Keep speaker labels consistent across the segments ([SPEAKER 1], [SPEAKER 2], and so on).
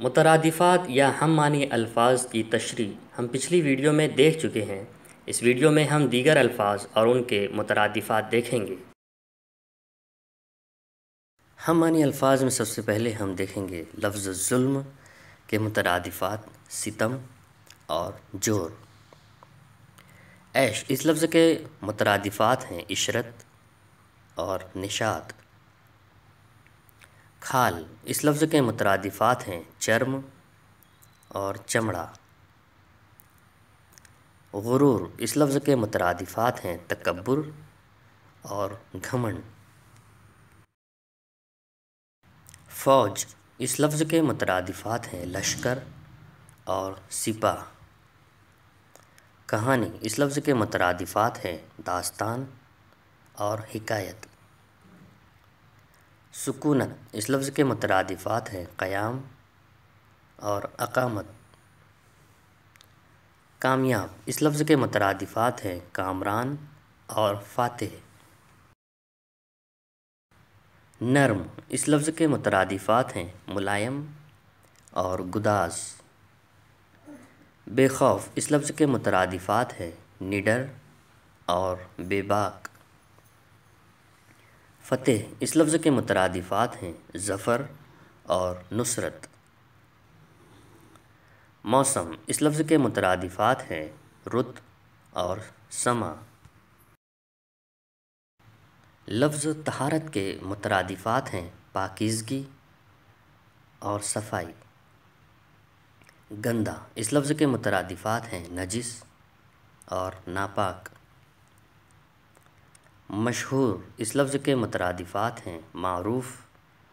[SPEAKER 1] مترادفات یا ہم معنی الفاظ کی تشریح ہم پچھلی ویڈیو میں دیکھ چکے ہیں۔ اس ویڈیو میں ہم دیگر الفاظ اور ان کے مترادفات دیکھیں گے۔ ہم معنی الفاظ میں سب سے پہلے ہم دیکھیں گے لفظ ظلم کے مترادفات ستم اور جور۔ عیش اس لفظ کے مترادفات ہیں عشرت اور نشاط۔ کھال اس لفظ کے مترادفات ہیں چرم اور چمڑا۔ غرور اس لفظ کے مترادفات ہیں تکبر اور گھمنڈ۔ فوج اس لفظ کے مترادفات ہیں لشکر اور سپاہ۔ کہانی اس لفظ کے مترادفات ہیں داستان اور حکایت۔ سکونت اس لفظ کے مترادفات ہیں قیام اور اقامت۔ کامیاب اس لفظ کے مترادفات ہیں کامران اور فاتح۔ نرم اس لفظ کے مترادفات ہیں ملائم اور گداز۔ بے خوف اس لفظ کے مترادفات ہیں نڈر اور بے باک۔ فتح اس لفظ کے مترادفات ہیں ظفر اور نصرت۔ موسم اس لفظ کے مترادفات ہیں رت اور سما۔ لفظ طہارت کے مترادفات ہیں پاکیزگی اور صفائی۔ گندا اس لفظ کے مترادفات ہیں نجس اور ناپاک۔ مشہور اس لفظ کے مترادفات ہیں معروف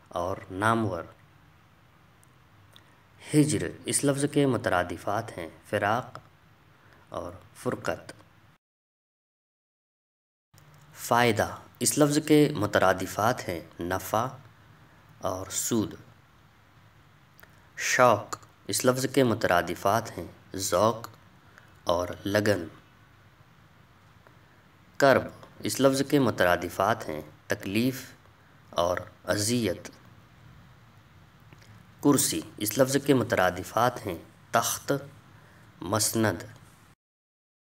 [SPEAKER 1] اور نامور۔ ہجر اس لفظ کے مترادفات ہیں فراق اور فرقت۔ فائدہ اس لفظ کے مترادفات ہیں نفع اور سود۔ شوق اس لفظ کے مترادفات ہیں ذوق اور لگن۔ کرب اس لفظ کے مترادفات ہیں تکلیف اور اذیت۔ کرسی اس لفظ کے مترادفات ہیں تخت، مسند۔